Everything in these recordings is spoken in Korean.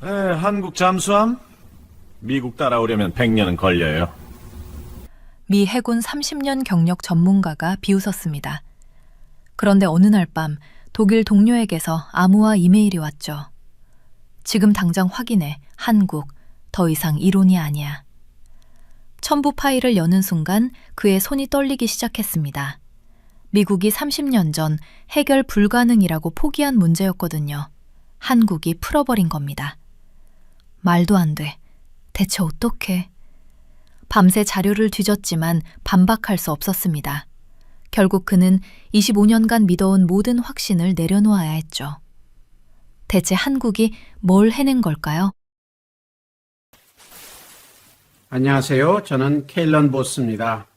한국 잠수함? 미국 따라오려면 100년은 걸려요. 미 해군 30년 경력 전문가가 비웃었습니다. 그런데 어느 날 밤 독일 동료에게서 암호화 이메일이 왔죠. 지금 당장 확인해. 한국. 더 이상 이론이 아니야. 첨부 파일을 여는 순간 그의 손이 떨리기 시작했습니다. 미국이 30년 전 해결 불가능이라고 포기한 문제였거든요. 한국이 풀어버린 겁니다. 말도 안 돼. 대체 어떻게? 밤새 자료를 뒤졌지만 반박할 수 없었습니다. 결국 그는 25년간 믿어온 모든 확신을 내려놓아야 했죠. 대체 한국이 뭘 해낸 걸까요? 안녕하세요. 저는 케일런 보스입니다.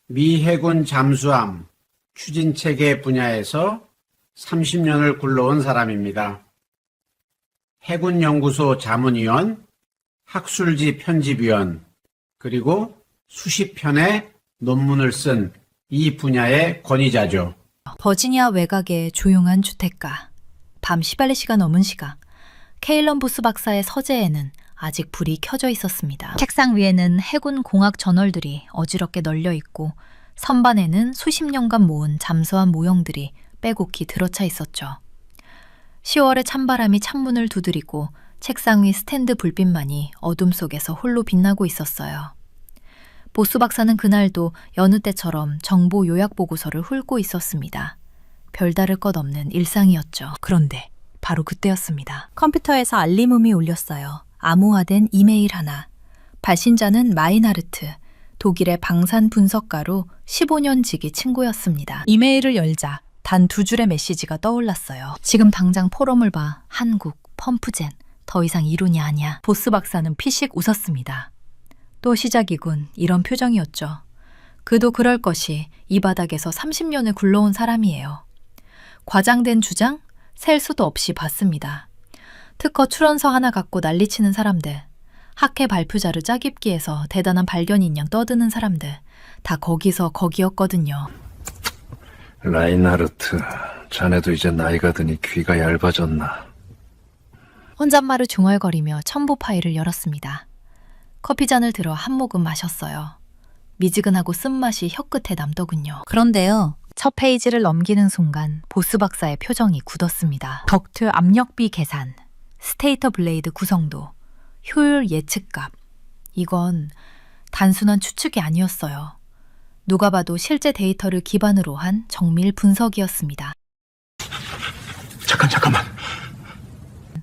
미 해군 잠수함 추진체계 분야에서 30년을 굴러온 사람입니다. 해군연구소 자문위원, 학술지 편집위원, 그리고 수십 편의 논문을 쓴 이 분야의 권위자죠. 버지니아 외곽의 조용한 주택가. 밤 14시가 넘은 시각. 케일런 보스 박사의 서재에는 아직 불이 켜져 있었습니다. 책상 위에는 해군 공학 저널들이 어지럽게 널려 있고 선반에는 수십 년간 모은 잠수함 모형들이 빼곡히 들어차 있었죠. 10월의 찬바람이 창문을 두드리고 책상 위 스탠드 불빛만이 어둠 속에서 홀로 빛나고 있었어요. 보스 박사는 그날도 여느 때처럼 정보 요약 보고서를 훑고 있었습니다. 별다를 것 없는 일상이었죠. 그런데 바로 그때였습니다. 컴퓨터에서 알림음이 울렸어요. 암호화된 이메일 하나. 발신자는 마이나르트, 독일의 방산 분석가로 15년 지기 친구였습니다. 이메일을 열자 단 2줄의 메시지가 떠올랐어요. 지금 당장 포럼을 봐. 한국, 펌프젠. 더 이상 이론이 아니야. 보스 박사는 피식 웃었습니다. 또 시작이군. 이런 표정이었죠. 그도 그럴 것이 이 바닥에서 30년을 굴러온 사람이에요. 과장된 주장? 셀 수도 없이 봤습니다. 특허 출원서 하나 갖고 난리치는 사람들, 학회 발표자를 짜깁기 해서 대단한 발견인 양 떠드는 사람들, 다 거기서 거기였거든요. 라인하르트, 자네도 이제 나이가 드니 귀가 얇아졌나? 혼잣말을 중얼거리며 첨부 파일을 열었습니다. 커피잔을 들어 한 모금 마셨어요. 미지근하고 쓴맛이 혀끝에 남더군요. 그런데요. 첫 페이지를 넘기는 순간 보스 박사의 표정이 굳었습니다. 덕트 압력비 계산, 스테이터 블레이드 구성도, 효율 예측값. 이건 단순한 추측이 아니었어요. 누가 봐도 실제 데이터를 기반으로 한 정밀 분석이었습니다. 잠깐만.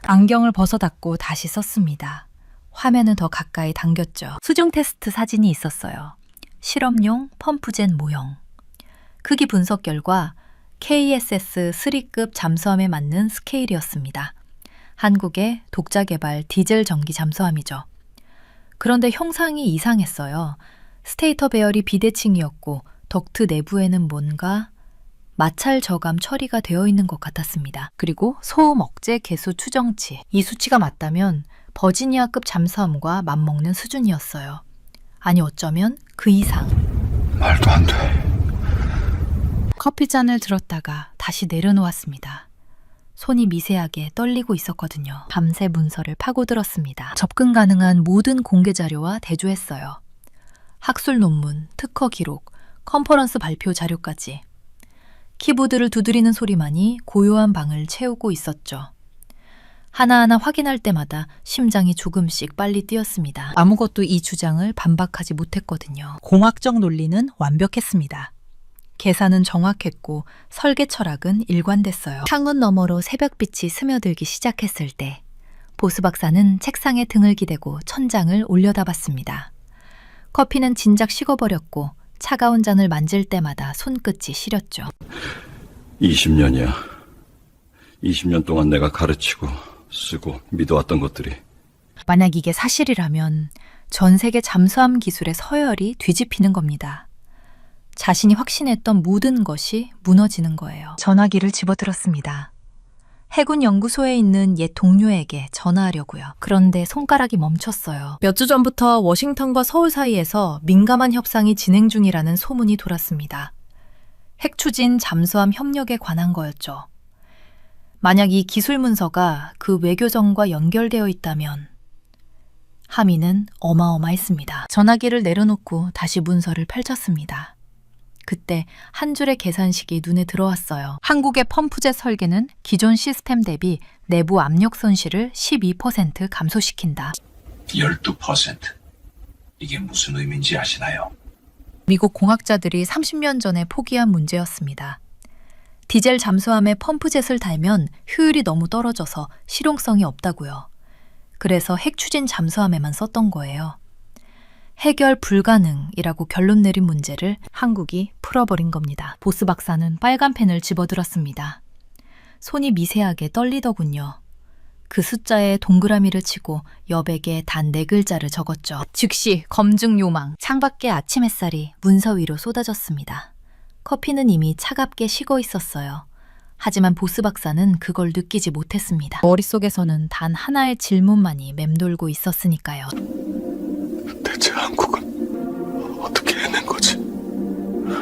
안경을 벗어닫고 다시 썼습니다. 화면은 더 가까이 당겼죠. 수중 테스트 사진이 있었어요. 실험용 펌프젠 모형. 크기 분석 결과 KSS 3급 잠수함에 맞는 스케일이었습니다. 한국의 독자 개발 디젤 전기 잠수함이죠. 그런데 형상이 이상했어요. 스테이터 배열이 비대칭이었고 덕트 내부에는 뭔가 마찰 저감 처리가 되어 있는 것 같았습니다. 그리고 소음 억제 계수 추정치. 이 수치가 맞다면 버지니아급 잠수함과 맞먹는 수준이었어요. 아니 어쩌면 그 이상. 말도 안 돼. 커피잔을 들었다가 다시 내려놓았습니다. 손이 미세하게 떨리고 있었거든요. 밤새 문서를 파고들었습니다. 접근 가능한 모든 공개 자료와 대조했어요. 학술 논문, 특허 기록, 컨퍼런스 발표 자료까지. 키보드를 두드리는 소리만이 고요한 방을 채우고 있었죠. 하나하나 확인할 때마다 심장이 조금씩 빨리 뛰었습니다. 아무것도 이 주장을 반박하지 못했거든요. 공학적 논리는 완벽했습니다. 계산은 정확했고 설계 철학은 일관됐어요. 창문 너머로 새벽빛이 스며들기 시작했을 때 보스 박사는 책상에 등을 기대고 천장을 올려다봤습니다. 커피는 진작 식어버렸고 차가운 잔을 만질 때마다 손끝이 시렸죠. 20년이야. 20년 동안 내가 가르치고 쓰고 믿어왔던 것들이. 만약 이게 사실이라면 전 세계 잠수함 기술의 서열이 뒤집히는 겁니다. 자신이 확신했던 모든 것이 무너지는 거예요. 전화기를 집어들었습니다. 해군 연구소에 있는 옛 동료에게 전화하려고요. 그런데 손가락이 멈췄어요. 몇 주 전부터 워싱턴과 서울 사이에서 민감한 협상이 진행 중이라는 소문이 돌았습니다. 핵추진 잠수함 협력에 관한 거였죠. 만약 이 기술 문서가 그 외교정과 연결되어 있다면 함의는 어마어마했습니다. 전화기를 내려놓고 다시 문서를 펼쳤습니다. 그때 한 줄의 계산식이 눈에 들어왔어요. 한국의 펌프젯 설계는 기존 시스템 대비 내부 압력 손실을 12% 감소시킨다. 12%. 이게 무슨 의미인지 아시나요? 미국 공학자들이 30년 전에 포기한 문제였습니다. 디젤 잠수함에 펌프젯을 달면 효율이 너무 떨어져서 실용성이 없다고요. 그래서 핵 추진 잠수함에만 썼던 거예요. 해결 불가능이라고 결론 내린 문제를 한국이 풀어버린 겁니다. 보스 박사는 빨간 펜을 집어들었습니다. 손이 미세하게 떨리더군요. 그 숫자에 동그라미를 치고 여백에 단 4글자를 적었죠. 즉시 검증 요망. 창밖에 아침 햇살이 문서 위로 쏟아졌습니다. 커피는 이미 차갑게 식어 있었어요. 하지만 보스 박사는 그걸 느끼지 못했습니다. 머릿속에서는 단 하나의 질문만이 맴돌고 있었으니까요. 대체 한국은 어떻게 해낸 거지?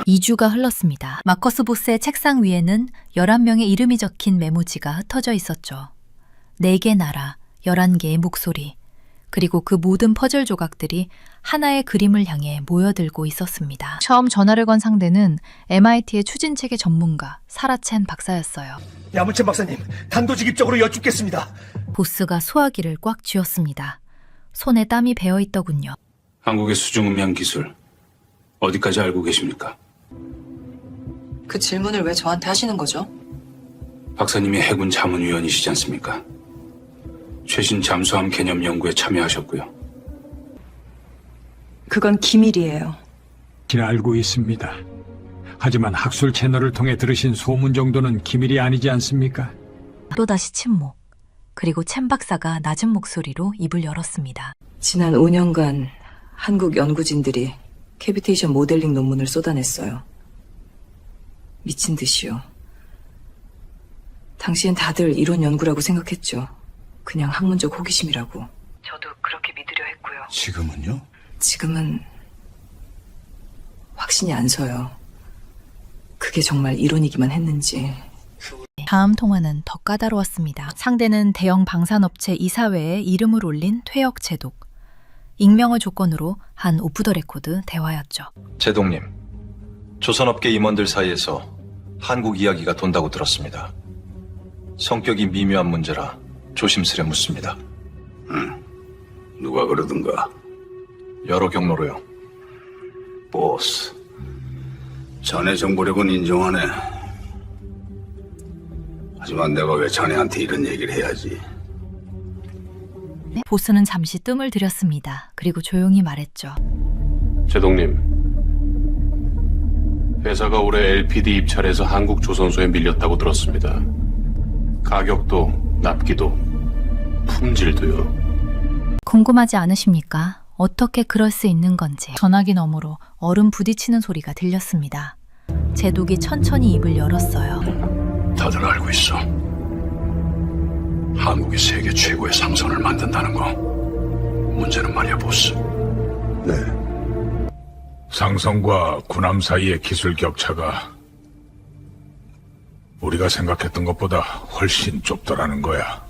2주가 흘렀습니다. 마커스 보스의 책상 위에는 11명의 이름이 적힌 메모지가 흩어져 있었죠. 4개 나라, 11개의 목소리, 그리고 그 모든 퍼즐 조각들이 하나의 그림을 향해 모여들고 있었습니다. 처음 전화를 건 상대는 MIT의 추진체계 전문가 사라첸 박사였어요. 야문첸 박사님, 단도직입적으로 여쭙겠습니다. 보스가 소화기를 꽉 쥐었습니다. 손에 땀이 배어 있더군요. 한국의 수중음향 기술 어디까지 알고 계십니까? 그 질문을 왜 저한테 하시는 거죠? 박사님이 해군 자문위원이시지 않습니까? 최신 잠수함 개념 연구에 참여하셨고요. 그건 기밀이에요. 알고 있습니다. 하지만 학술 채널을 통해 들으신 소문 정도는 기밀이 아니지 않습니까? 또다시 침묵. 그리고 첸 박사가 낮은 목소리로 입을 열었습니다. 지난 5년간 한국 연구진들이 캐비테이션 모델링 논문을 쏟아냈어요. 미친 듯이요. 당시엔 다들 이론 연구라고 생각했죠. 그냥 학문적 호기심이라고. 저도 그렇게 믿으려 했고요. 지금은요? 지금은 확신이 안 서요. 그게 정말 이론이기만 했는지. 다음 통화는 더 까다로웠습니다. 상대는 대형 방산업체 이사회에 이름을 올린 퇴역 제독. 익명을 조건으로 한 오프 더 레코드 대화였죠. 제동님, 조선업계 임원들 사이에서 한국 이야기가 돈다고 들었습니다. 성격이 미묘한 문제라 조심스레 묻습니다. 누가 그러든가. 여러 경로로요. 보스. 자네 정보력은 인정하네. 하지만 내가 왜 자네한테 이런 얘기를 해야지? 보스는 잠시 뜸을 들였습니다. 그리고 조용히 말했죠. 제동님, 회사가 올해 LPD 입찰에서 한국 조선소에 밀렸다고 들었습니다. 가격도, 납기도, 품질도요. 궁금하지 않으십니까? 어떻게 그럴 수 있는 건지. 전화기 너머로 얼음 부딪히는 소리가 들렸습니다. 제독이 천천히 입을 열었어요. 다들 알고 있어. 한국이 세계 최고의 상선을 만든다는 거. 문제는 말이야, 보스. 네. 상선과 군함 사이의 기술 격차가 우리가 생각했던 것보다 훨씬 좁더라는 거야.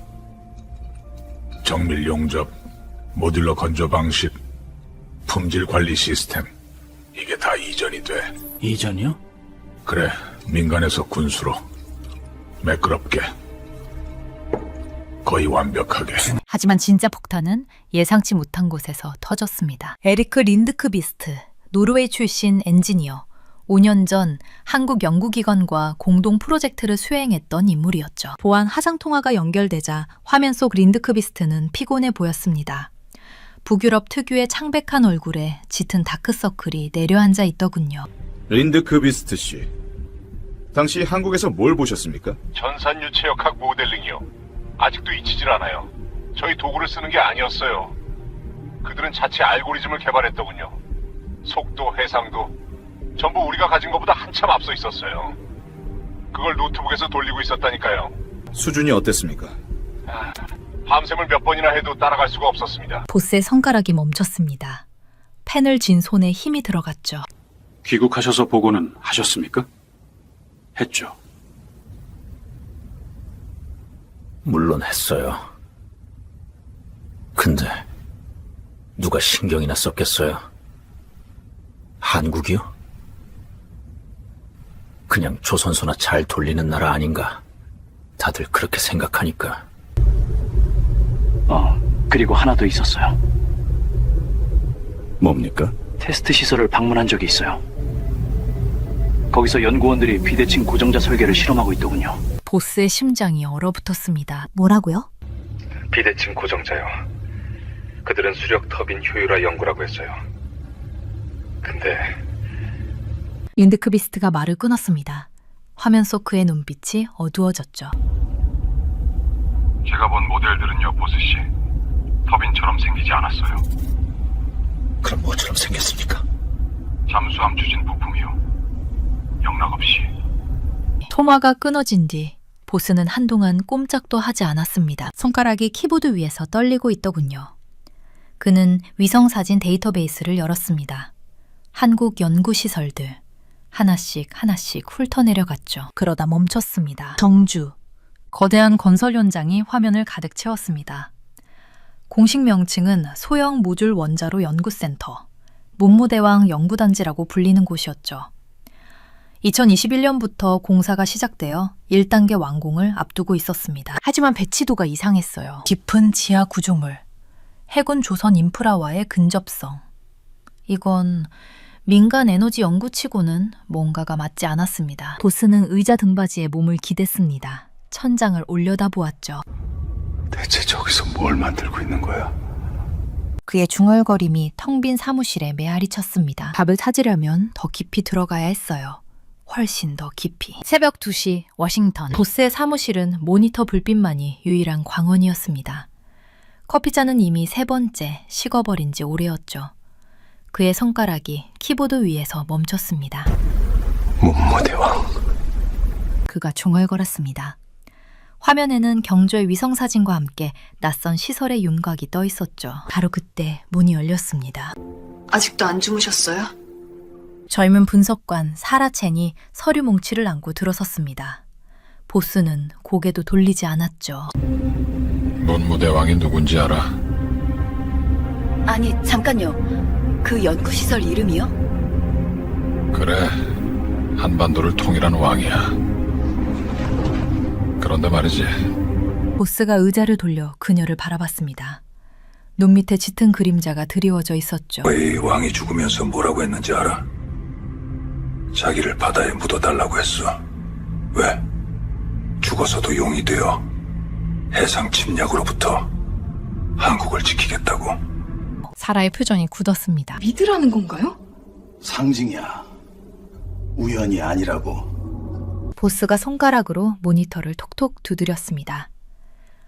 정밀 용접, 모듈러 건조 방식, 품질 관리 시스템, 이게 다 이전이 돼. 이전이요? 그래, 민간에서 군수로 매끄럽게, 거의 완벽하게. 하지만 진짜 폭탄은 예상치 못한 곳에서 터졌습니다. 에리크 린드크비스트, 노르웨이 출신 엔지니어. 5년 전 한국 연구기관과 공동 프로젝트를 수행했던 인물이었죠. 보안 화상통화가 연결되자 화면 속 린드크비스트는 피곤해 보였습니다. 북유럽 특유의 창백한 얼굴에 짙은 다크서클이 내려앉아 있더군요. 린드크비스트 씨, 당시 한국에서 뭘 보셨습니까? 전산 유체역학 모델링이요. 아직도 잊히질 않아요. 저희 도구를 쓰는 게 아니었어요. 그들은 자체 알고리즘을 개발했더군요. 속도, 해상도 전부 우리가 가진 것보다 한참 앞서 있었어요. 그걸 노트북에서 돌리고 있었다니까요. 수준이 어땠습니까? 밤샘을 몇 번이나 해도 따라갈 수가 없었습니다. 보스의 손가락이 멈췄습니다. 펜을 쥔 손에 힘이 들어갔죠. 귀국하셔서 보고는 하셨습니까? 했죠. 물론 했어요. 근데 누가 신경이나 썼겠어요? 한국이요? 그냥 조선소나 잘 돌리는 나라 아닌가? 다들 그렇게 생각하니까. 그리고 하나 더 있었어요. 뭡니까? 테스트 시설을 방문한 적이 있어요. 거기서 연구원들이 비대칭 고정자 설계를 실험하고 있더군요. 보스의 심장이 얼어붙었습니다. 뭐라고요? 비대칭 고정자요. 그들은 수력 터빈 효율화 연구라고 했어요. 근데 윈드크비스트가 말을 끊었습니다. 화면 속 그의 눈빛이 어두워졌죠. 제가 본 모델들은요, 보스씨. 터빈처럼 생기지 않았어요. 그럼 뭐처럼 생겼습니까? 잠수함 추진 부품이요. 영락없이. 통화가 끊어진 뒤 보스는 한동안 꼼짝도 하지 않았습니다. 손가락이 키보드 위에서 떨리고 있더군요. 그는 위성사진 데이터베이스를 열었습니다. 한국 연구시설들 하나씩 훑어내려갔죠. 그러다 멈췄습니다. 정주. 거대한 건설 현장이 화면을 가득 채웠습니다. 공식 명칭은 소형 모듈 원자로 연구센터, 문무대왕 연구단지라고 불리는 곳이었죠. 2021년부터 공사가 시작되어 1단계 완공을 앞두고 있었습니다. 하지만 배치도가 이상했어요. 깊은 지하 구조물, 해군 조선 인프라와의 근접성. 이건 민간 에너지 연구치고는 뭔가가 맞지 않았습니다. 보스는 의자 등받이에 몸을 기댔습니다. 천장을 올려다보았죠. 대체 저기서 뭘 만들고 있는 거야? 그의 중얼거림이 텅 빈 사무실에 메아리 쳤습니다. 답을 찾으려면 더 깊이 들어가야 했어요. 훨씬 더 깊이. 새벽 2시 워싱턴. 보스의 사무실은 모니터 불빛만이 유일한 광원이었습니다. 커피잔은 이미 3번째 식어버린 지 오래였죠. 그의 손가락이 키보드 위에서 멈췄습니다. 문무대왕. 그가 중얼거렸습니다. 화면에는 경주의 위성사진과 함께 낯선 시설의 윤곽이 떠 있었죠. 바로 그때 문이 열렸습니다. 아직도 안 주무셨어요? 젊은 분석관 사라 첸이 서류 뭉치를 안고 들어섰습니다. 보스는 고개도 돌리지 않았죠. 문무대왕이 누군지 알아? 아니, 잠깐요. 그 연구시설 이름이요? 그래, 한반도를 통일한 왕이야. 그런데 말이지, 보스가 의자를 돌려 그녀를 바라봤습니다. 눈 밑에 짙은 그림자가 드리워져 있었죠. 이 왕이 죽으면서 뭐라고 했는지 알아? 자기를 바다에 묻어달라고 했어. 왜? 죽어서도 용이 되어 해상 침략으로부터 한국을 지키겠다고. 사라의 표정이 굳었습니다. 믿으라는 건가요? 상징이야. 우연이 아니라고. 보스가 손가락으로 모니터를 톡톡 두드렸습니다.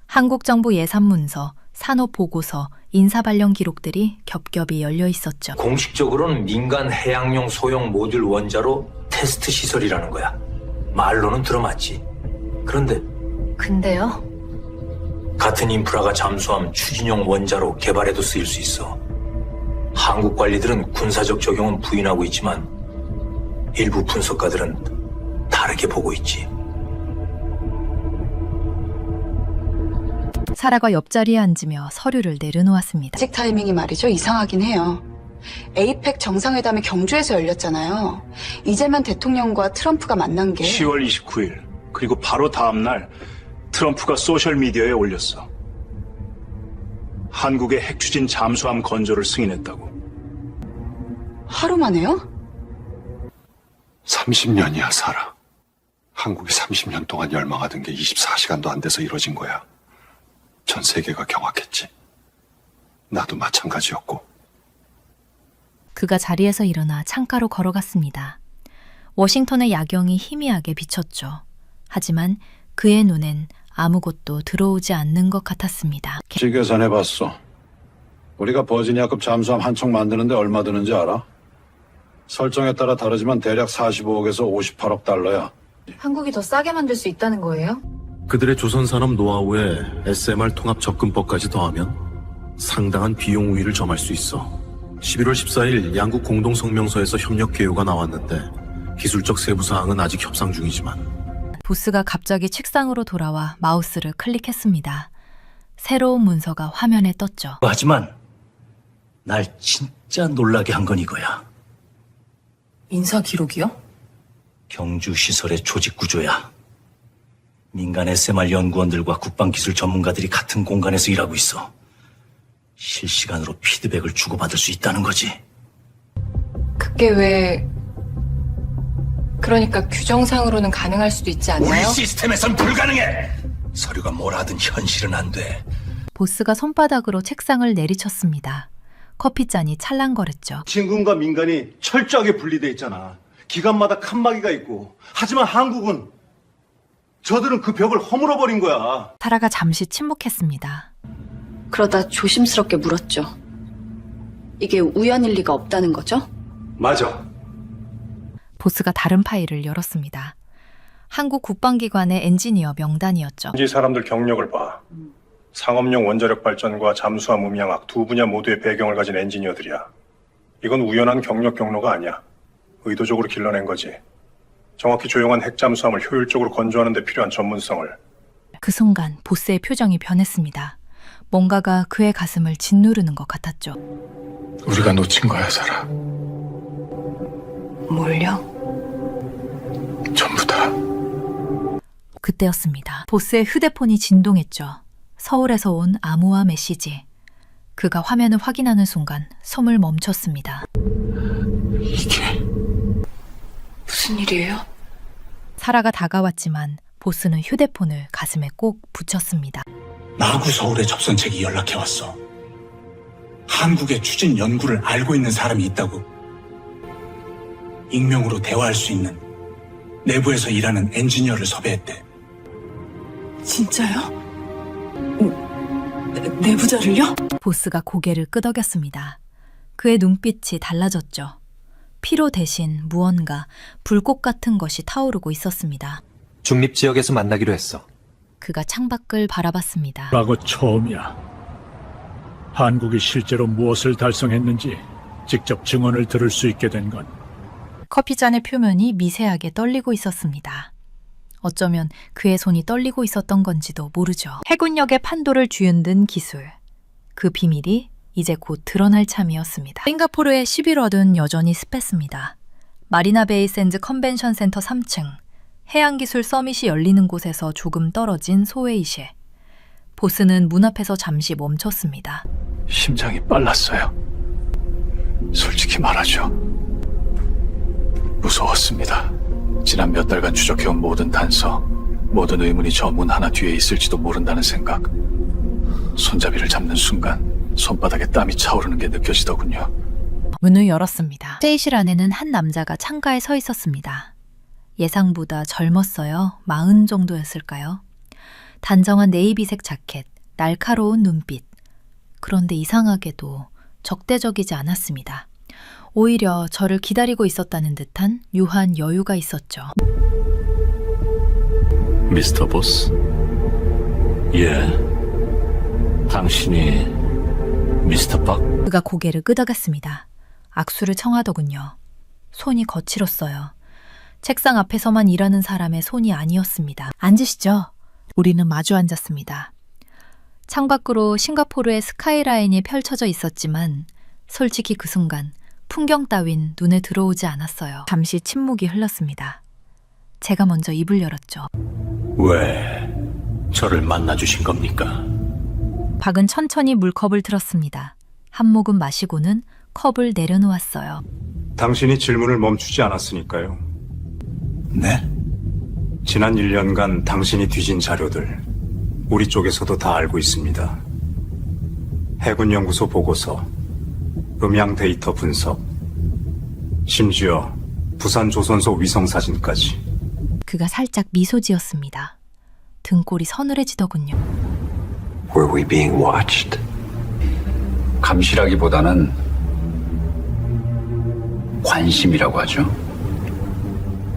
한국 정부 예산문서, 산업보고서, 인사발령 기록들이 겹겹이 열려 있었죠. 공식적으로는 민간 해양용 소형 모듈 원자로 테스트 시설이라는 거야. 말로는 들어맞지. 그런데 근데요? 같은 인프라가 잠수함 추진용 원자로 개발에도 쓰일 수 있어. 한국 관리들은 군사적 적용은 부인하고 있지만 일부 분석가들은 다르게 보고 있지. 사라가 옆자리에 앉으며 서류를 내려놓았습니다. 아직 타이밍이 말이죠. 이상하긴 해요. 에이펙 정상회담이 경주에서 열렸잖아요. 이재명 대통령과 트럼프가 만난 게 10월 29일 그리고 바로 다음 날 트럼프가 소셜미디어에 올렸어. 한국의 핵추진 잠수함 건조를 승인했다고. 하루 만에요? 30년이야, 살아. 한국이 30년 동안 열망하던 게 24시간도 안 돼서 이뤄진 거야. 전 세계가 경악했지. 나도 마찬가지였고. 그가 자리에서 일어나 창가로 걸어갔습니다. 워싱턴의 야경이 희미하게 비쳤죠. 하지만 그의 눈엔 아무것도 들어오지 않는 것 같았습니다. 계산해봤어. 우리가 버지니아급 잠수함 한 척 만드는데 얼마 드는지 알아? 설정에 따라 다르지만 대략 45억에서 58억 달러야. 한국이 더 싸게 만들 수 있다는 거예요? 그들의 조선산업 노하우에 SMR 통합 접근법까지 더하면 상당한 비용 우위를 점할 수 있어. 11월 14일 양국 공동성명서에서 협력 개요가 나왔는데 기술적 세부 사항은 아직 협상 중이지만 보스가 갑자기 책상으로 돌아와 마우스를 클릭했습니다. 새로운 문서가 화면에 떴죠. 하지만 날 진짜 놀라게 한 건 이거야. 인사 기록이요? 경주시설의 조직 구조야. 민간 SMR 연구원들과 국방기술 전문가들이 같은 공간에서 일하고 있어. 실시간으로 피드백을 주고받을 수 있다는 거지. 그게 왜... 그러니까 규정상으로는 가능할 수도 있지 우리 않나요? 시스템에선 불가능해! 서류가 뭐라 하든 현실은 안 돼. 보스가 손바닥으로 책상을 내리쳤습니다. 커피잔이 찰랑거렸죠. 진군과 민간이 철저하게 분리돼 있잖아. 기관마다 칸막이가 있고. 하지만 한국은 저들은 그 벽을 허물어버린 거야. 사라가 잠시 침묵했습니다. 그러다 조심스럽게 물었죠. 이게 우연일 리가 없다는 거죠? 맞아. 보스가 다른 파일을 열었습니다. 한국 국방기관의 엔지니어 명단이었죠. 현지 사람들 경력을 봐. 상업용 원자력 발전과 잠수함 음향학 두 분야 모두의 배경을 가진 엔지니어들이야. 이건 우연한 경력 경로가 아니야. 의도적으로 길러낸 거지. 정확히 조용한 핵잠수함을 효율적으로 건조하는 데 필요한 전문성을. 그 순간 보스의 표정이 변했습니다. 뭔가가 그의 가슴을 짓누르는 것 같았죠. 우리가 놓친 거야, 사라. 뭘요? 전부 다. 그때였습니다. 보스의 휴대폰이 진동했죠. 서울에서 온 암호화 메시지. 그가 화면을 확인하는 순간 숨을 멈췄습니다. 이게... 무슨 일이에요? 사라가 다가왔지만 보스는 휴대폰을 가슴에 꼭 붙였습니다. 나하고 서울의 접선책이 연락해왔어. 한국의 추진 연구를 알고 있는 사람이 있다고. 익명으로 대화할 수 있는 내부에서 일하는 엔지니어를 섭외했대. 진짜요? 내부자를요? 보스가 고개를 끄덕였습니다. 그의 눈빛이 달라졌죠. 피로 대신 무언가 불꽃 같은 것이 타오르고 있었습니다. 중립지역에서 만나기로 했어. 그가 창밖을 바라봤습니다. 라고 처음이야. 한국이 실제로 무엇을 달성했는지 직접 증언을 들을 수 있게 된 건. 커피잔의 표면이 미세하게 떨리고 있었습니다. 어쩌면 그의 손이 떨리고 있었던 건지도 모르죠. 해군력의 판도를 뒤흔든 기술. 그 비밀이 이제 곧 드러날 참이었습니다. 싱가포르의 11월은 여전히 습했습니다. 마리나베이 샌즈 컨벤션 센터 3층, 해양기술 서밋이 열리는 곳에서 조금 떨어진 소회의실. 보스는 문 앞에서 잠시 멈췄습니다. 심장이 빨랐어요. 솔직히 말하죠. 무서웠습니다. 지난 몇 달간 추적해온 모든 단서, 모든 의문이 저 문 하나 뒤에 있을지도 모른다는 생각. 손잡이를 잡는 순간 손바닥에 땀이 차오르는 게 느껴지더군요. 문을 열었습니다. 회의실 안에는 한 남자가 창가에 서 있었습니다. 예상보다 젊었어요. 40 정도였을까요? 단정한 네이비색 자켓, 날카로운 눈빛. 그런데 이상하게도 적대적이지 않았습니다. 오히려 저를 기다리고 있었다는 듯한 묘한 여유가 있었죠. 미스터 보스? 예. 당신이 미스터 박? 그가 고개를 끄덕였습니다. 악수를 청하더군요. 손이 거칠었어요. 책상 앞에서만 일하는 사람의 손이 아니었습니다. 앉으시죠. 우리는 마주 앉았습니다. 창밖으로 싱가포르의 스카이라인이 펼쳐져 있었지만 솔직히 그 순간 풍경 따윈 눈에 들어오지 않았어요. 잠시 침묵이 흘렀습니다. 제가 먼저 입을 열었죠. 왜 저를 만나주신 겁니까? 박은 천천히 물컵을 들었습니다. 한 모금 마시고는 컵을 내려놓았어요. 당신이 질문을 멈추지 않았으니까요. 네? 지난 1년간 당신이 뒤진 자료들 우리 쪽에서도 다 알고 있습니다. 해군연구소 보고서, 음향 데이터 분석, 심지어 부산 조선소 위성사진까지. 그가 살짝 미소 지었습니다. 등골이 서늘해지더군요. Were we being watched? 감시라기보다는 관심이라고 하죠.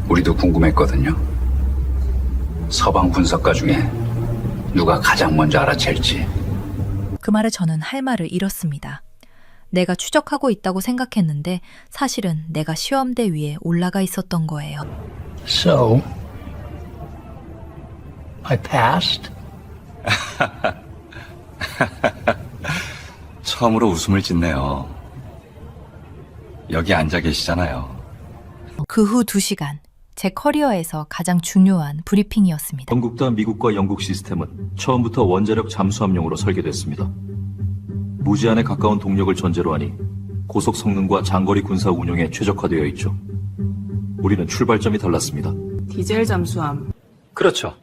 우리도 궁금했거든요. 서방 분석가 중에 누가 가장 먼저 알아챌지. 그 말에 저는 할 말을 잃었습니다. 내가 추적하고 있다고 생각했는데 사실은 내가 시험대 위에 올라가 있었던 거예요. So, I passed? 처음으로 웃음을 짓네요. 여기 앉아 계시잖아요. 그 후 2시간, 제 커리어에서 가장 중요한 브리핑이었습니다. 건국과 미국과 영국 시스템은 처음부터 원자력 잠수함용으로 설계됐습니다. 무제한에 가까운 동력을 전제로 하니 고속 성능과 장거리 군사 운용에 최적화되어 있죠. 우리는 출발점이 달랐습니다. 디젤 잠수함. 그렇죠.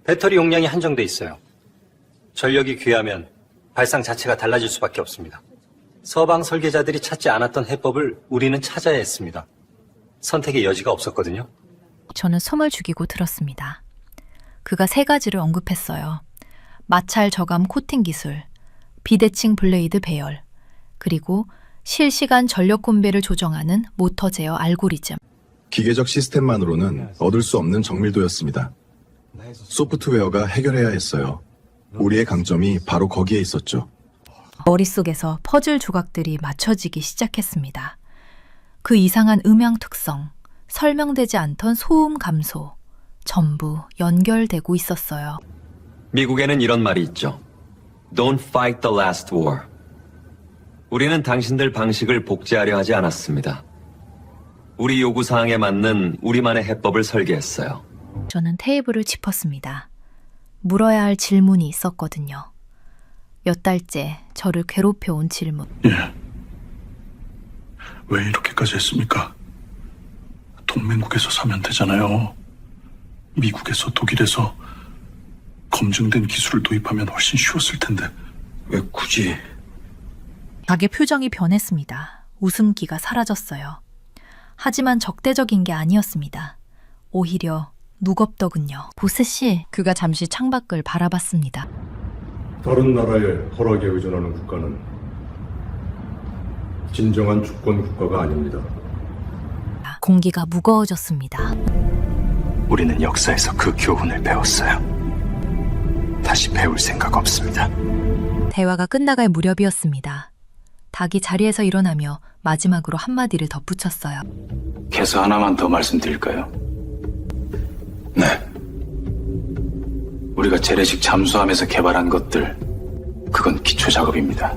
배터리 용량이 한정돼 있어요. 전력이 귀하면 발상 자체가 달라질 수밖에 없습니다. 서방 설계자들이 찾지 않았던 해법을 우리는 찾아야 했습니다. 선택의 여지가 없었거든요. 저는 숨을 죽이고 들었습니다. 그가 3가지를 언급했어요. 마찰 저감 코팅 기술, 비대칭 블레이드 배열, 그리고 실시간 전력 분배를 조정하는 모터 제어 알고리즘. 기계적 시스템만으로는 얻을 수 없는 정밀도였습니다. 소프트웨어가 해결해야 했어요. 우리의 강점이 바로 거기에 있었죠. 머릿속에서 퍼즐 조각들이 맞춰지기 시작했습니다. 그 이상한 음향 특성, 설명되지 않던 소음 감소, 전부 연결되고 있었어요. 미국에는 이런 말이 있죠. Don't fight the last war. 우리는 당신들 방식을 복제하려 하지 않았습니다. 우리 요구사항에 맞는 우리만의 해법을 설계했어요. 저는 테이블을 짚었습니다. 물어야 할 질문이 있었거든요. 몇 달째 저를 괴롭혀온 질문. 왜 이렇게까지 했습니까? 동맹국에서 사면 되잖아요. 미국에서 독일에서 검증된 기술을 도입하면 훨씬 쉬웠을 텐데 왜 굳이? 닭의 표정이 변했습니다. 웃음기가 사라졌어요. 하지만 적대적인 게 아니었습니다. 오히려 무겁더군요. 보스 씨, 그가 잠시 창밖을 바라봤습니다. 다른 나라의 허락에 의존하는 국가는 진정한 주권 국가가 아닙니다. 공기가 무거워졌습니다. 우리는 역사에서 그 교훈을 배웠어요. 다시 배울 생각 없습니다. 대화가 끝나갈 무렵이었습니다. 닭이 자리에서 일어나며 마지막으로 한마디를 덧붙였어요. 개수 하나만 더 말씀드릴까요? 네. 우리가 재래식 잠수함에서 개발한 것들, 그건 기초 작업입니다.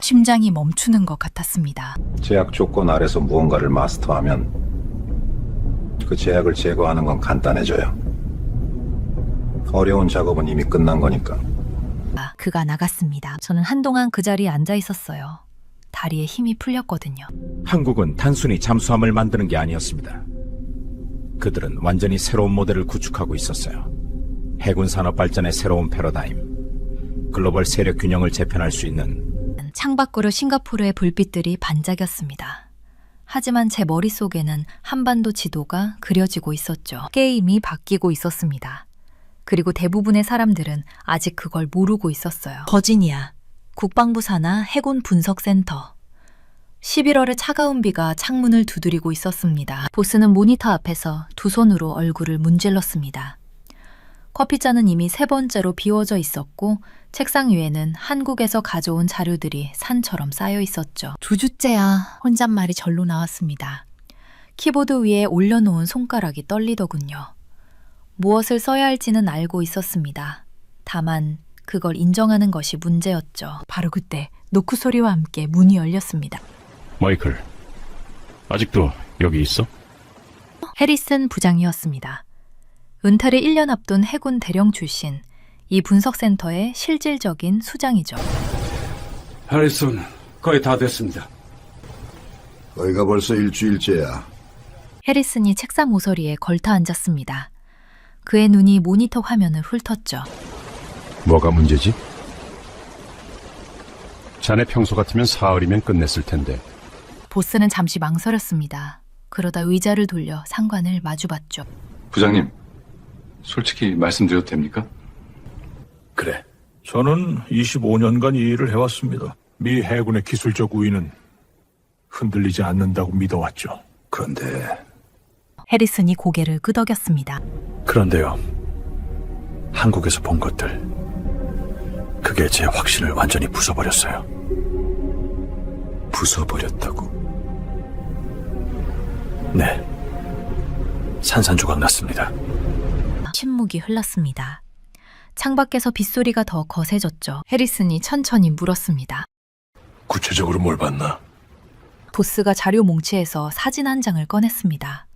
심장이 멈추는 것 같았습니다. 제약 조건 아래서 무언가를 마스터하면 그 제약을 제거하는 건 간단해져요. 어려운 작업은 이미 끝난 거니까. 그가 나갔습니다. 저는 한동안 그 자리에 앉아 있었어요. 다리에 힘이 풀렸거든요. 한국은 단순히 잠수함을 만드는 게 아니었습니다. 그들은 완전히 새로운 모델을 구축하고 있었어요. 해군 산업 발전의 새로운 패러다임, 글로벌 세력 균형을 재편할 수 있는. 창밖으로 싱가포르의 불빛들이 반짝였습니다. 하지만 제 머릿속에는 한반도 지도가 그려지고 있었죠. 게임이 바뀌고 있었습니다. 그리고 대부분의 사람들은 아직 그걸 모르고 있었어요. 버지니아, 국방부 산하 해군 분석센터. 11월의 차가운 비가 창문을 두드리고 있었습니다. 보스는 모니터 앞에서 두 손으로 얼굴을 문질렀습니다. 커피잔은 이미 3번째로 비워져 있었고 책상 위에는 한국에서 가져온 자료들이 산처럼 쌓여 있었죠. 2주째야 혼잣말이 절로 나왔습니다. 키보드 위에 올려놓은 손가락이 떨리더군요. 무엇을 써야 할지는 알고 있었습니다. 다만 그걸 인정하는 것이 문제였죠. 바로 그때 노크 소리와 함께 문이 열렸습니다. 마이클, 아직도 여기 있어? 해리슨 부장이었습니다. 은퇴를 1년 앞둔 해군 대령 출신, 이 분석센터의 실질적인 수장이죠. 해리슨, 거의 다 됐습니다. 거기가 벌써 일주일째야. 해리슨이 책상 모서리에 걸터 앉았습니다. 그의 눈이 모니터 화면을 훑었죠. 뭐가 문제지? 자네 평소 같으면 사흘이면 끝냈을 텐데. 보스는 잠시 망설였습니다. 그러다 의자를 돌려 상관을 마주봤죠. 부장님, 솔직히 말씀드려도 됩니까? 그래. 저는 25년간 이 일을 해왔습니다. 미 해군의 기술적 우위는 흔들리지 않는다고 믿어왔죠. 그런데 해리슨이 고개를 끄덕였습니다. 그런데요, 한국에서 본 것들, 그게 제 확신을 완전히 부숴버렸어요. 부숴버렸다고? 네, 산산조각 났습니다. 침묵이 흘렀습니다. 창밖에서 빗소리가 더 거세졌죠. 해리슨이 천천히 물었습니다. 구체적으로 뭘 봤나? 보스가 자료 몽치에서 사진 한 장을 꺼냈습니다.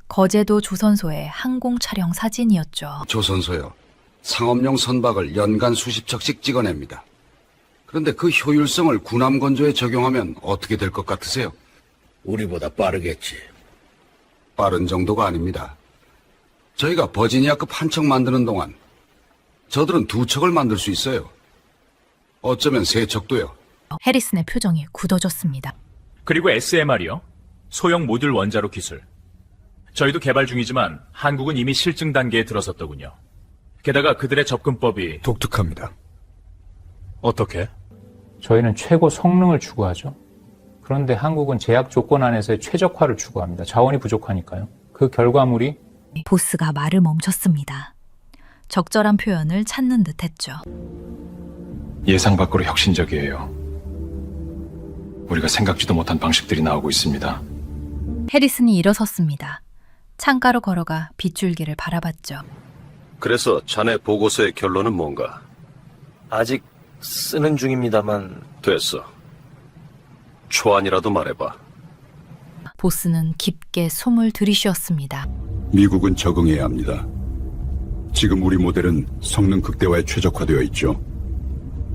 거제도 조선소의 항공 촬영 사진이었죠. 조선소요. 상업용 선박을 연간 수십 척씩 찍어냅니다. 그런데 그 효율성을 군함 건조에 적용하면 어떻게 될 것 같으세요? 우리보다 빠르겠지. 빠른 정도가 아닙니다. 저희가 버지니아급 한 척 만드는 동안 저들은 2척을 만들 수 있어요. 어쩌면 3척도요. 해리슨의 표정이 굳어졌습니다. 그리고 SMR이요. 소형 모듈 원자로 기술. 저희도 개발 중이지만 한국은 이미 실증 단계에 들어섰더군요. 게다가 그들의 접근법이 독특합니다. 어떻게? 저희는 최고 성능을 추구하죠. 그런데 한국은 제약 조건 안에서의 최적화를 추구합니다. 자원이 부족하니까요. 그 결과물이 보스가 말을 멈췄습니다. 적절한 표현을 찾는 듯했죠. 예상 밖으로 혁신적이에요. 우리가 생각지도 못한 방식들이 나오고 있습니다. 해리슨이 일어섰습니다. 창가로 걸어가 빗줄기를 바라봤죠. 그래서 자네 보고서의 결론은 뭔가? 아직 쓰는 중입니다만. 됐어. 초안이라도 말해봐. 보스는 깊게 숨을 들이쉬었습니다. 미국은 적응해야 합니다. 지금 우리 모델은 성능 극대화에 최적화되어 있죠.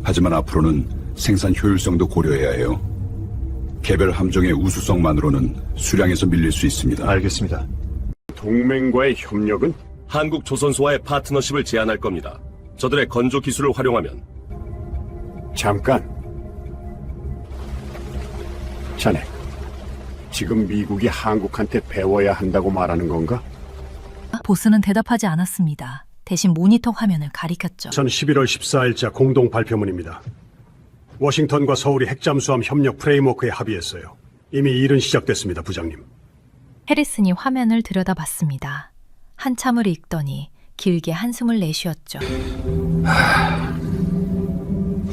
하지만 앞으로는 생산 효율성도 고려해야 해요. 개별 함정의 우수성만으로는 수량에서 밀릴 수 있습니다. 알겠습니다. 동맹과의 협력은? 한국 조선소와의 파트너십을 제안할 겁니다. 저들의 건조 기술을 활용하면. 잠깐. 자네, 지금 미국이 한국한테 배워야 한다고 말하는 건가? 보스는 대답하지 않았습니다. 대신 모니터 화면을 가리켰죠. 11월 14일자 공동 발표문입니다. 워싱턴과 서울이 핵잠수함 협력 프레임워크에 합의했어요. 이미 일은 시작됐습니다, 부장님. 해리슨이 화면을 들여다봤습니다. 한참을 읽더니 길게 한숨을 내쉬었죠.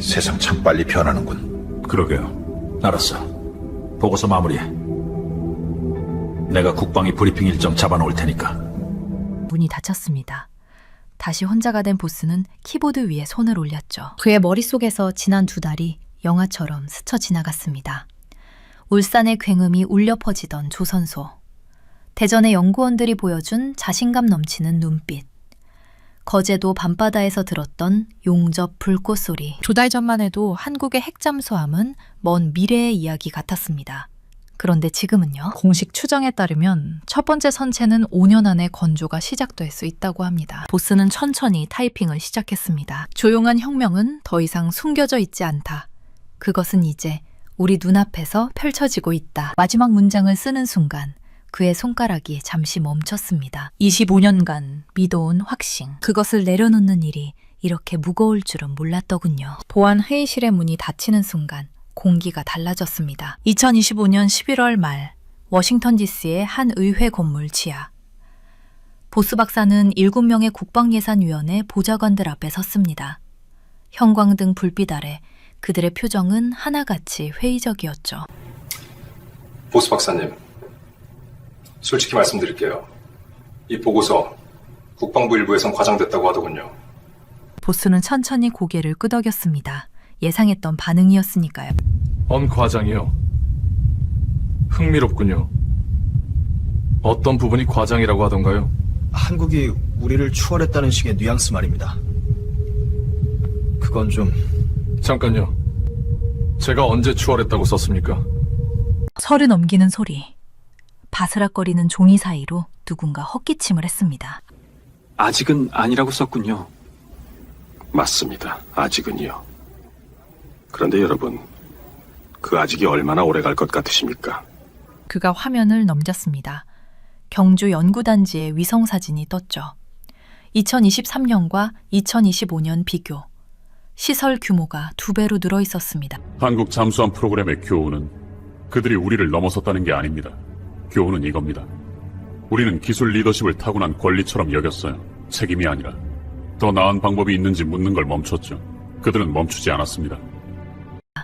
세상 참 빨리 변하는군. 그러게요. 알았어. 보고서 마무리해. 내가 국방위 브리핑 일정 잡아놓을 테니까. 문이 닫혔습니다. 다시 혼자가 된 보스는 키보드 위에 손을 올렸죠. 그의 머릿속에서 지난 2달이 영화처럼 스쳐 지나갔습니다. 울산의 굉음이 울려 퍼지던 조선소. 대전의 연구원들이 보여준 자신감 넘치는 눈빛. 거제도 밤바다에서 들었던 용접 불꽃 소리. 2달 전만 해도 한국의 핵잠수함은 먼 미래의 이야기 같았습니다. 그런데 지금은요? 공식 추정에 따르면 첫 번째 선체는 5년 안에 건조가 시작될 수 있다고 합니다. 보스는 천천히 타이핑을 시작했습니다. 조용한 혁명은 더 이상 숨겨져 있지 않다. 그것은 이제 우리 눈앞에서 펼쳐지고 있다. 마지막 문장을 쓰는 순간 그의 손가락이 잠시 멈췄습니다. 25년간 믿어온 확신. 그것을 내려놓는 일이 이렇게 무거울 줄은 몰랐더군요. 보안 회의실의 문이 닫히는 순간 공기가 달라졌습니다. 2025년 11월 말 워싱턴 DC의 한 의회 건물 지하. 보스 박사는 7명의 국방예산위원회 보좌관들 앞에 섰습니다. 형광등 불빛 아래 그들의 표정은 하나같이 회의적이었죠. 보스 박사님, 솔직히 말씀드릴게요. 이 보고서 국방부 일부에선 과장됐다고 하더군요. 보스는 천천히 고개를 끄덕였습니다. 예상했던 반응이었으니까요. 과장이요. 흥미롭군요. 어떤 부분이 과장이라고 하던가요? 한국이 우리를 추월했다는 식의 뉘앙스 말입니다. 그건 좀... 잠깐요. 제가 언제 추월했다고 썼습니까? 설을 넘기는 소리. 바스락거리는 종이 사이로 누군가 헛기침을 했습니다. 아직은 아니라고 썼군요. 맞습니다. 아직은요. 그런데 여러분, 그 아직이 얼마나 오래 갈 것 같으십니까? 그가 화면을 넘겼습니다. 경주 연구단지의 위성사진이 떴죠. 2023년과 2025년 비교. 시설 규모가 2배로 늘어 있었습니다. 한국 잠수함 프로그램의 교훈은 그들이 우리를 넘어섰다는 게 아닙니다. 교훈은 이겁니다. 우리는 기술 리더십을 타고난 권리처럼 여겼어요. 책임이 아니라. 더 나은 방법이 있는지 묻는 걸 멈췄죠. 그들은 멈추지 않았습니다.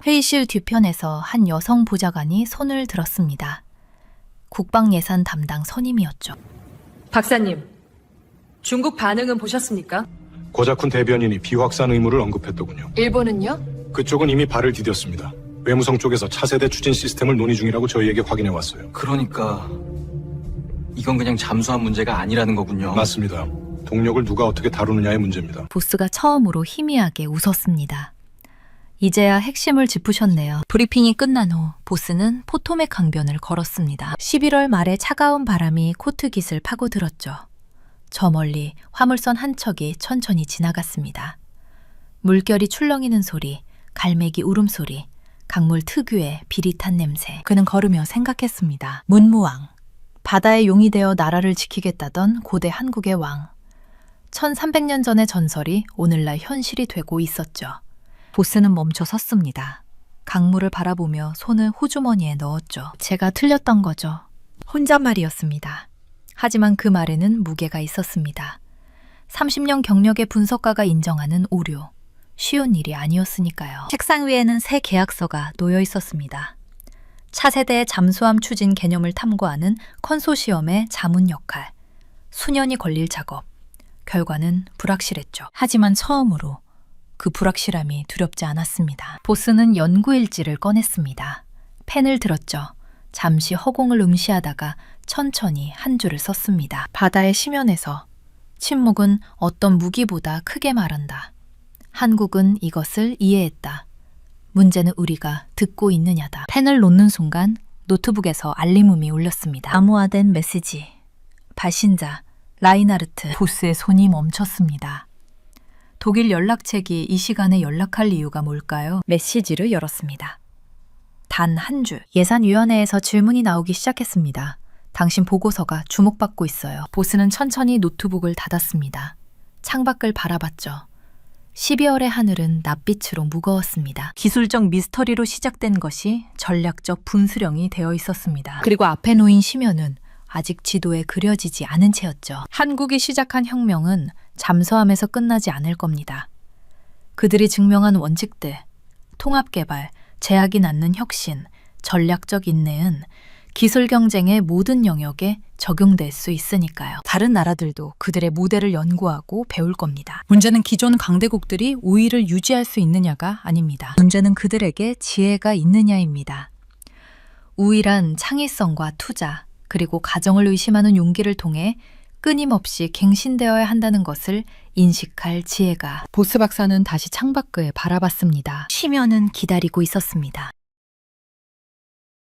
회의실 뒤편에서 한 여성 보좌관이 손을 들었습니다. 국방예산 담당 선임이었죠. 박사님, 중국 반응은 보셨습니까? 고자쿤 대변인이 비확산 의무를 언급했더군요. 일본은요? 그쪽은 이미 발을 디뎠습니다. 외무성 쪽에서 차세대 추진 시스템을 논의 중이라고 저희에게 확인해 왔어요. 그러니까 이건 그냥 잠수함 문제가 아니라는 거군요. 맞습니다. 동력을 누가 어떻게 다루느냐의 문제입니다. 보스가 처음으로 희미하게 웃었습니다. 이제야 핵심을 짚으셨네요. 브리핑이 끝난 후 보스는 포토맥 강변을 걸었습니다. 11월 말에 차가운 바람이 코트 깃을 파고들었죠. 저 멀리 화물선 한 척이 천천히 지나갔습니다. 물결이 출렁이는 소리, 갈매기 울음소리, 강물 특유의 비릿한 냄새. 그는 걸으며 생각했습니다. 문무왕, 바다의 용이 되어 나라를 지키겠다던 고대 한국의 왕. 1300년 전의 전설이 오늘날 현실이 되고 있었죠. 보스는 멈춰 섰습니다. 강물을 바라보며 손을 호주머니에 넣었죠. 제가 틀렸던 거죠. 혼잣말이었습니다. 하지만 그 말에는 무게가 있었습니다. 30년 경력의 분석가가 인정하는 오류. 쉬운 일이 아니었으니까요. 책상 위에는 새 계약서가 놓여 있었습니다. 차세대의 잠수함 추진 개념을 탐구하는 컨소시엄의 자문 역할. 수년이 걸릴 작업. 결과는 불확실했죠. 하지만 처음으로 그 불확실함이 두렵지 않았습니다. 보스는 연구일지를 꺼냈습니다. 펜을 들었죠. 잠시 허공을 응시하다가 천천히 한 줄을 썼습니다. 바다의 심연에서 침묵은 어떤 무기보다 크게 말한다. 한국은 이것을 이해했다. 문제는 우리가 듣고 있느냐다. 펜을 놓는 순간 노트북에서 알림음이 울렸습니다. 암호화된 메시지. 발신자 라이나르트. 보스의 손이 멈췄습니다. 독일 연락책이 이 시간에 연락할 이유가 뭘까요? 메시지를 열었습니다. 단 한 줄. 예산위원회에서 질문이 나오기 시작했습니다. 당신 보고서가 주목받고 있어요. 보스는 천천히 노트북을 닫았습니다. 창밖을 바라봤죠. 12월의 하늘은 낯빛으로 무거웠습니다. 기술적 미스터리로 시작된 것이 전략적 분수령이 되어 있었습니다. 그리고 앞에 놓인 심연은 아직 지도에 그려지지 않은 채였죠. 한국이 시작한 혁명은 잠수함에서 끝나지 않을 겁니다. 그들이 증명한 원칙들, 통합개발, 제약이 낳는 혁신, 전략적 인내는 기술 경쟁의 모든 영역에 적용될 수 있으니까요. 다른 나라들도 그들의 모델을 연구하고 배울 겁니다. 문제는 기존 강대국들이 우위를 유지할 수 있느냐가 아닙니다. 문제는 그들에게 지혜가 있느냐입니다. 우위란 창의성과 투자, 그리고 가정을 의심하는 용기를 통해 끊임없이 갱신되어야 한다는 것을 인식할 지혜가. 보스 박사는 다시 창밖을 바라봤습니다. 심연은 기다리고 있었습니다.